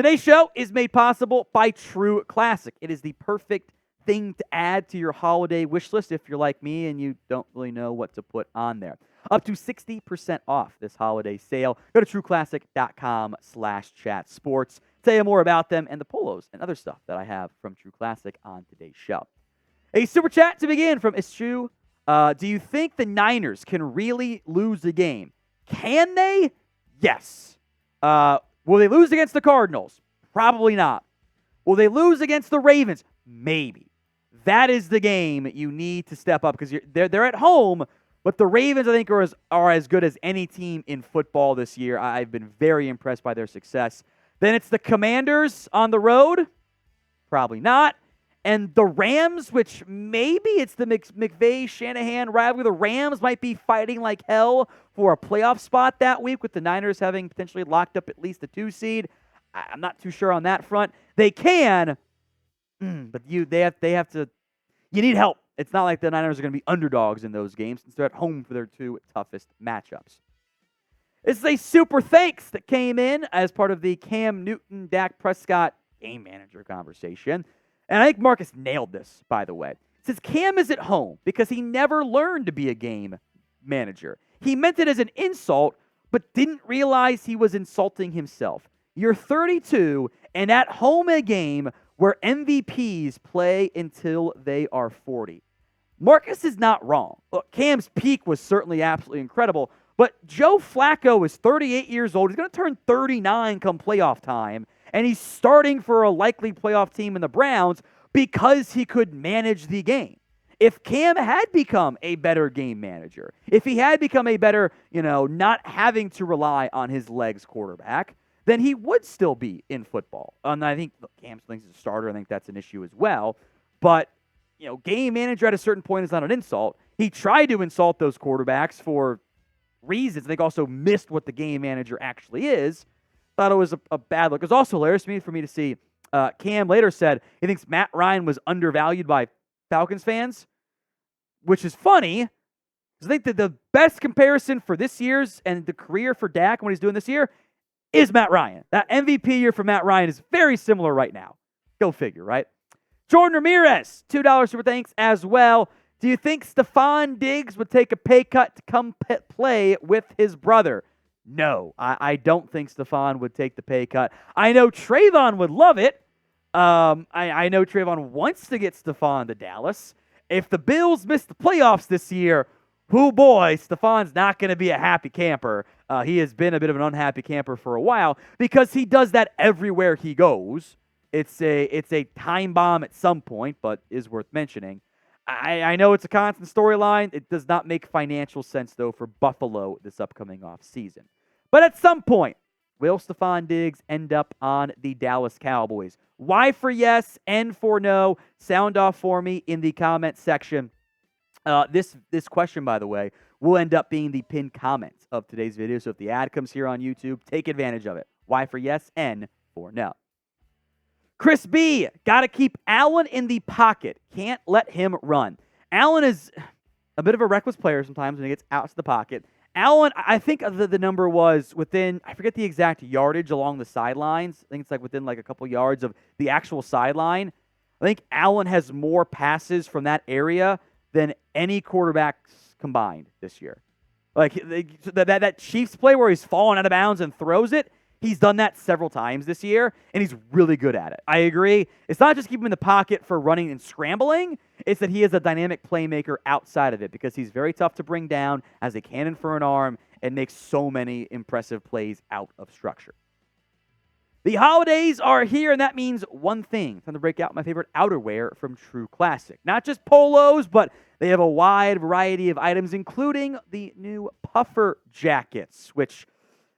Today's show is made possible by True Classic. It is the perfect thing to add to your holiday wish list if you're like me and you don't really know what to put on there. Up to 60% off this holiday sale. Go to trueclassic.com/chatsports. Tell you more about them and the polos and other stuff that I have from True Classic on today's show. A super chat to begin from Eschew. Do you think the Niners can really lose the game? Can they? Yes. Will they lose against the Cardinals? Probably not. Will they lose against the Ravens? Maybe. That is the game you need to step up because they're at home, but the Ravens, I think, are as good as any team in football this year. I've been very impressed by their success. Then it's the Commanders on the road. Probably not. And the Rams, which maybe it's the McVay-Shanahan rivalry. The Rams might be fighting like hell for a playoff spot that week with the Niners having potentially locked up at least a 2 seed. I'm not too sure on that front. They can, but they have to. You need help. It's not like the Niners are going to be underdogs in those games since they're at home for their 2 toughest matchups. This is a super thanks that came in as part of the Newton Dak Prescott game manager conversation. And I think Marcus nailed this, by the way. Says Cam is at home because he never learned to be a game manager. He meant it as an insult, but didn't realize he was insulting himself. You're 32 and at home in a game where MVPs play until they are 40. Marcus is not wrong. Look, Cam's peak was certainly absolutely incredible, but Joe Flacco is 38 years old. He's going to turn 39 come playoff time. And he's starting for a likely playoff team in the Browns because he could manage the game. If Cam had become a better game manager, if he had become a better, not having to rely on his legs quarterback, then he would still be in football. And I think Cam still thinks he's a starter. I think that's an issue as well. But, game manager at a certain point is not an insult. He tried to insult those quarterbacks for reasons. I think also missed what the game manager actually is. Thought it was a bad look. It was also hilarious for me to see Cam later said he thinks Matt Ryan was undervalued by Falcons fans, which is funny. Because I think that the best comparison for this year's and the career for Dak and what he's doing this year is Matt Ryan. That MVP year for Matt Ryan is very similar right now. Go figure, right? Jordan Ramirez, $2 super thanks as well. Do you think Stefon Diggs would take a pay cut to come play with his brother? No, I don't think Stefon would take the pay cut. I know Trevon would love it. I know Trevon wants to get Stefon to Dallas. If the Bills miss the playoffs this year, Stefon's not going to be a happy camper. He has been a bit of an unhappy camper for a while because he does that everywhere he goes. It's a time bomb at some point, but is worth mentioning. I know it's a constant storyline. It does not make financial sense, though, for Buffalo this upcoming offseason. But at some point, will Stefon Diggs end up on the Dallas Cowboys? Y for yes, N for no. Sound off for me in the comment section. This question, by the way, will end up being the pinned comment of today's video. So if the ad comes here on YouTube, take advantage of it. Y for yes, N for no. Chris B, got to keep Allen in the pocket. Can't let him run. Allen is a bit of a reckless player sometimes when he gets out to the pocket. Allen, I think the number was within, I forget the exact yardage along the sidelines. I think it's within a couple yards of the actual sideline. I think Allen has more passes from that area than any quarterbacks combined this year. That Chiefs play where he's falling out of bounds and throws it, he's done that several times this year, and he's really good at it. I agree. It's not just keeping him in the pocket for running and scrambling. It's that he is a dynamic playmaker outside of it because he's very tough to bring down as a cannon for an arm and makes so many impressive plays out of structure. The holidays are here, and that means one thing. Time to break out my favorite outerwear from True Classic. Not just polos, but they have a wide variety of items, including the new puffer jackets, which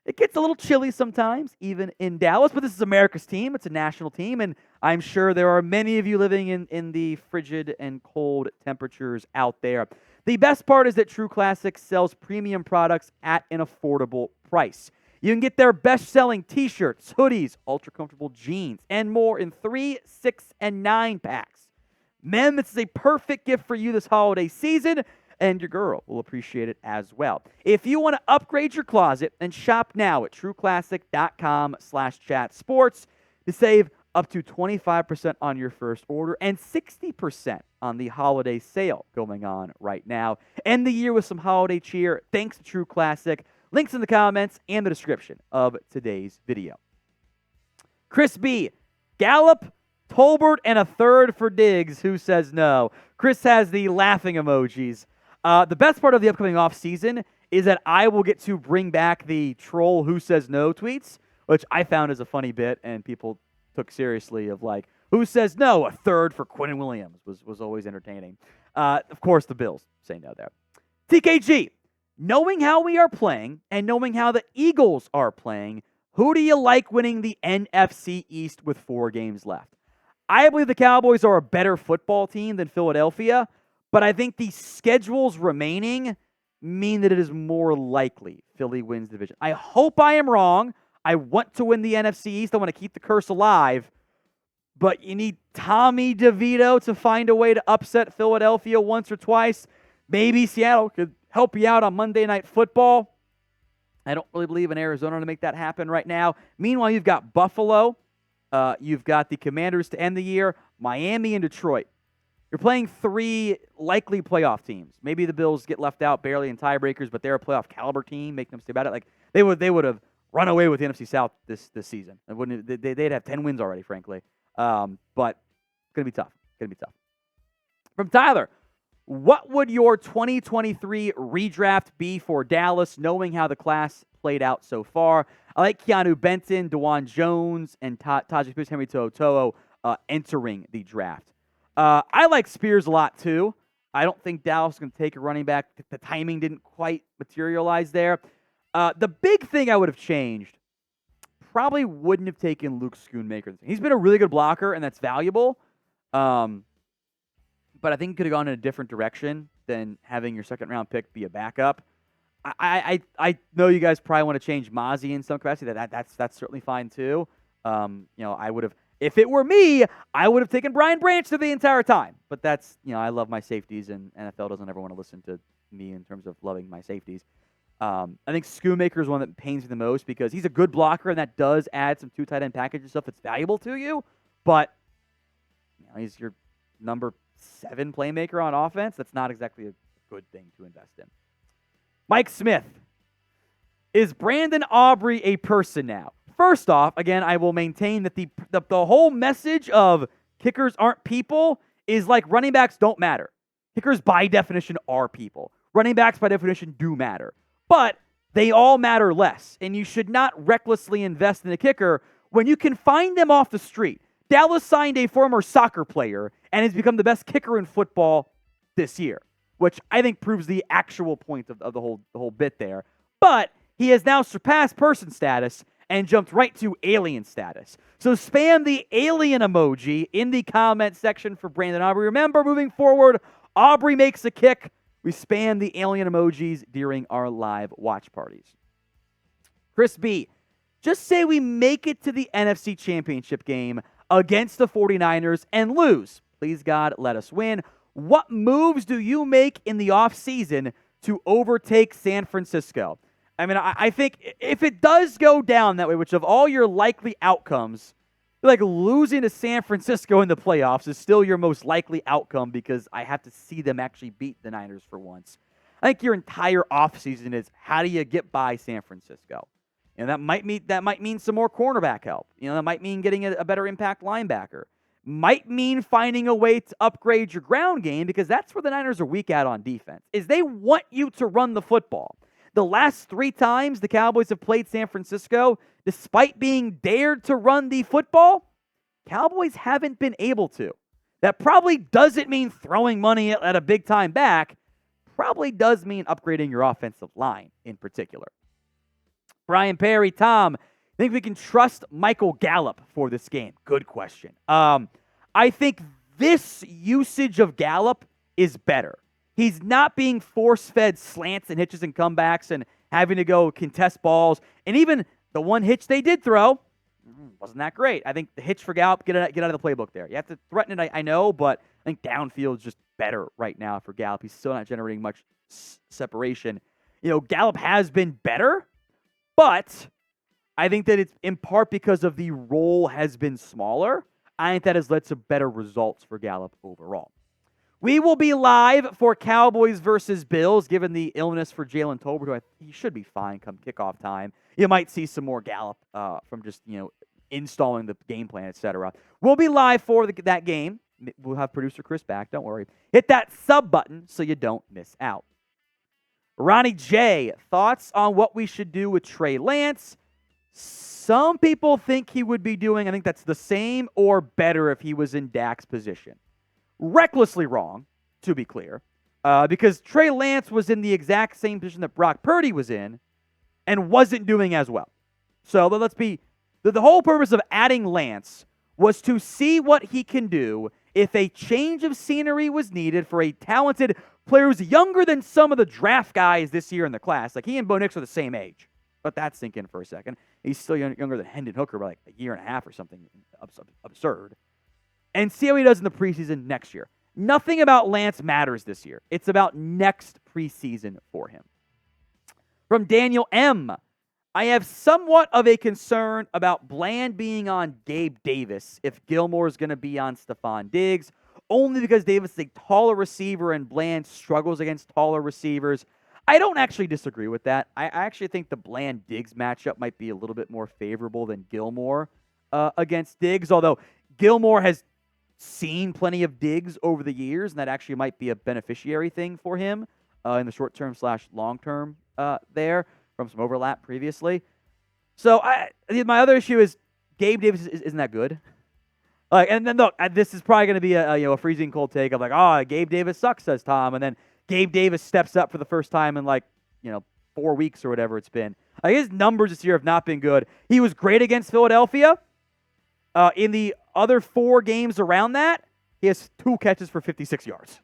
it gets a little chilly sometimes, even in Dallas, but this is America's team. It's a national team, and I'm sure there are many of you living in the frigid and cold temperatures out there. The best part is that True Classic sells premium products at an affordable price. You can get their best-selling t-shirts, hoodies, ultra-comfortable jeans, and more in 3, 6, and 9 packs. Men, this is a perfect gift for you this holiday season, and your girl will appreciate it as well. If you want to upgrade your closet, then shop now at trueclassic.com/chatsports. to save up to 25% on your first order and 60% on the holiday sale going on right now. End the year with some holiday cheer thanks to True Classic. Links in the comments and the description of today's video. Chris B. Gallup, Tolbert, and a third for Diggs. Who says no? Chris has the laughing emojis. The best part of the upcoming offseason is that I will get to bring back the troll who says no tweets, which I found is a funny bit, and people took seriously of like, who says no? A third for Quinnen Williams was always entertaining. Of course, the Bills say no there. TKG, knowing how we are playing and knowing how the Eagles are playing, who do you like winning the NFC East with 4 games left? I believe the Cowboys are a better football team than Philadelphia, but I think the schedules remaining mean that it is more likely Philly wins the division. I hope I am wrong. I want to win the NFC East. I want to keep the curse alive. But you need Tommy DeVito to find a way to upset Philadelphia once or twice. Maybe Seattle could help you out on Monday Night Football. I don't really believe in Arizona to make that happen right now. Meanwhile, you've got Buffalo. You've got the Commanders to end the year, Miami and Detroit. You're playing 3 likely playoff teams. Maybe the Bills get left out barely in tiebreakers, but they're a playoff caliber team. Make no mistake about it. Like they would have run away with the NFC South this season. They'd have 10 wins already, frankly. But it's gonna be tough. From Tyler, what would your 2023 redraft be for Dallas, knowing how the class played out so far? I like Keanu Benton, DeJuan Jones, and Tajik Spears, Henry To'o entering the draft. I like Spears a lot, too. I don't think Dallas is going to take a running back. The timing didn't quite materialize there. The big thing I would have changed, probably wouldn't have taken Luke Schoonmaker. He's been a really good blocker, and that's valuable. But I think he could have gone in a different direction than having your second-round pick be a backup. I know you guys probably want to change Mozzie in some capacity. That's certainly fine, too. I would have. If it were me, I would have taken Brian Branch the entire time. But that's, I love my safeties, and NFL doesn't ever want to listen to me in terms of loving my safeties. I think Schoonmaker is one that pains me the most because he's a good blocker, and that does add some 2 tight end package and stuff that's valuable to you. But he's your number 7 playmaker on offense. That's not exactly a good thing to invest in. Mike Smith. Is Brandon Aubrey a person now? First off, again, I will maintain that the whole message of kickers aren't people is like running backs don't matter. Kickers, by definition, are people. Running backs, by definition, do matter. But they all matter less, and you should not recklessly invest in a kicker when you can find them off the street. Dallas signed a former soccer player and has become the best kicker in football this year, which I think proves the actual point of the whole bit there. But he has now surpassed person status and jumped right to alien status. So spam the alien emoji in the comment section for Brandon Aubrey. Remember, moving forward, Aubrey makes a kick. We spam the alien emojis during our live watch parties. Chris B, just say we make it to the NFC Championship game against the 49ers and lose. Please, God, let us win. What moves do you make in the offseason to overtake San Francisco? I mean, I think if it does go down that way, which of all your likely outcomes, like losing to San Francisco in the playoffs is still your most likely outcome because I have to see them actually beat the Niners for once. I think your entire offseason is how do you get by San Francisco? That might mean some more cornerback help. That might mean getting a better impact linebacker. Might mean finding a way to upgrade your ground game because that's where the Niners are weak at on defense, is they want you to run the football. The last 3 times the Cowboys have played San Francisco, despite being dared to run the football, Cowboys haven't been able to. That probably doesn't mean throwing money at a big-time back. Probably does mean upgrading your offensive line in particular. Brian Perry, Tom, think we can trust Michael Gallup for this game? Good question. I think this usage of Gallup is better. He's not being force-fed slants and hitches and comebacks and having to go contest balls. And even the one hitch they did throw wasn't that great. I think the hitch for Gallup, get out of the playbook there. You have to threaten it, I know, but I think downfield is just better right now for Gallup. He's still not generating much separation. Gallup has been better, but I think that it's in part because of the role has been smaller. I think that has led to better results for Gallup overall. We will be live for Cowboys versus Bills, given the illness for Jalen Tolbert, who he should be fine come kickoff time. You might see some more Gallup from just, installing the game plan, etc. We'll be live for that game. We'll have producer Chris back. Don't worry. Hit that sub button so you don't miss out. Ronnie J, thoughts on what we should do with Trey Lance? Some people think he would be doing, I think that's the same or better if he was in Dak's position. Recklessly wrong, to be clear, because Trey Lance was in the exact same position that Brock Purdy was in and wasn't doing as well. So let's be, the whole purpose of adding Lance was to see what he can do if a change of scenery was needed for a talented player who's younger than some of the draft guys this year in the class. Like, he and Bo Nix are the same age. Let that sink in for a second. He's still younger than Hendon Hooker by like a year and a half or something absurd. And see how he does in the preseason next year. Nothing about Lance matters this year. It's about next preseason for him. From Daniel M., I have somewhat of a concern about Bland being on Gabe Davis if Gilmore is going to be on Stefon Diggs, only because Davis is a taller receiver and Bland struggles against taller receivers. I don't actually disagree with that. I actually think the Bland-Diggs matchup might be a little bit more favorable than Gilmore against Diggs, although Gilmore has seen plenty of Diggs over the years, and that actually might be a beneficiary thing for him in the short-term / long-term there from some overlap previously. So my other issue is Gabe Davis isn't that good. And then look, this is probably going to be a freezing cold take of like, Gabe Davis sucks, says Tom, and then Gabe Davis steps up for the first time in 4 weeks or whatever it's been. His numbers this year have not been good. He was great against Philadelphia. In the other 4 games around that, he has 2 catches for 56 yards.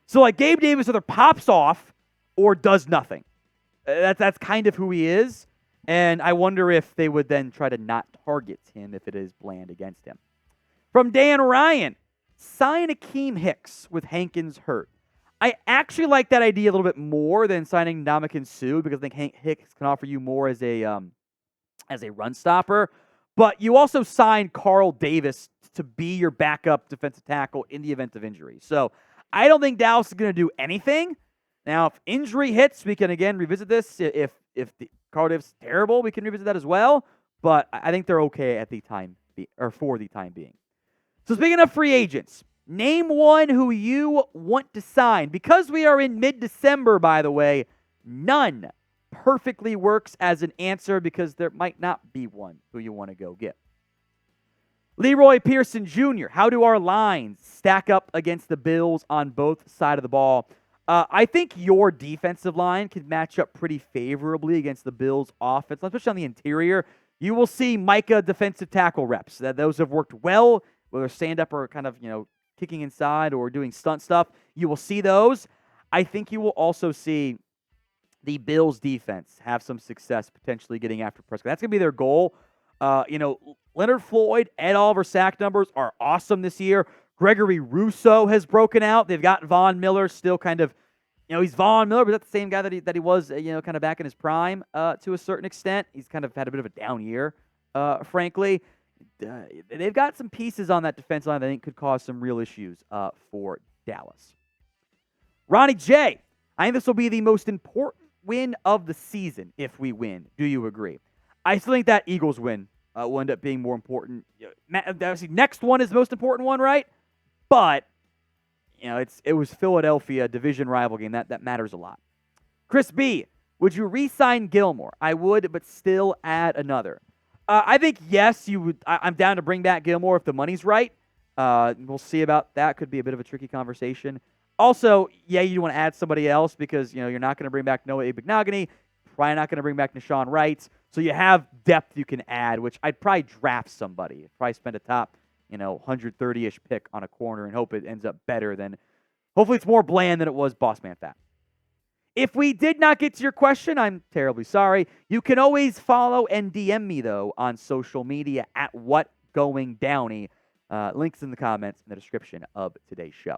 So Gabe Davis either pops off or does nothing. That's kind of who he is. And I wonder if they would then try to not target him if it is Bland against him. From Dan Ryan, sign Akiem Hicks with Hankins hurt. I actually like that idea a little bit more than signing Ndamukong Suh because I think Hicks can offer you more as a run stopper. But you also signed Carl Davis to be your backup defensive tackle in the event of injury. So I don't think Dallas is going to do anything. Now, if injury hits, we can again revisit this. If the Carl Davis is terrible, we can revisit that as well. But I think they're okay at the time for the time being. So speaking of free agents, name one who you want to sign. Because we are in mid-December, by the way, none perfectly works as an answer because there might not be one who you want to go get. Leroy Pearson Jr., how do our lines stack up against the Bills on both sides of the ball? I think your defensive line can match up pretty favorably against the Bills' offense, especially on the interior. You will see Micah defensive tackle reps. Those have worked well, whether stand-up or kind of, kicking inside or doing stunt stuff. You will see those. I think you will also see the Bills' defense have some success potentially getting after Prescott. That's going to be their goal. Leonard Floyd, Ed Oliver sack numbers are awesome this year. Gregory Rousseau has broken out. They've got Von Miller still kind of, he's Von Miller, but that's the same guy that he was, kind of back in his prime to a certain extent. He's kind of had a bit of a down year, frankly. They've got some pieces on that defense line that I think could cause some real issues for Dallas. Ronnie J., I think this will be the most important win of the season if we win. Do you agree? I still think that Eagles win will end up being more important. Obviously, next one is the most important one, right? But, it was Philadelphia, division rival game. That matters a lot. Chris B., would you re-sign Gilmore? I would, but still add another. I think, yes, you would. I'm down to bring back Gilmore if the money's right. We'll see about that. Could be a bit of a tricky conversation. Also, yeah, you want to add somebody else because, you're not going to bring back Noah Abignagany. Probably not going to bring back Nashawn Wright. So you have depth you can add, which I'd probably draft somebody. Probably spend a top, 130-ish pick on a corner and hope it ends up better than, hopefully it's more bland than it was Boss Man Fat. If we did not get to your question, I'm terribly sorry. You can always follow and DM me, though, on social media at WhatGoingDowney. Links in the comments in the description of today's show.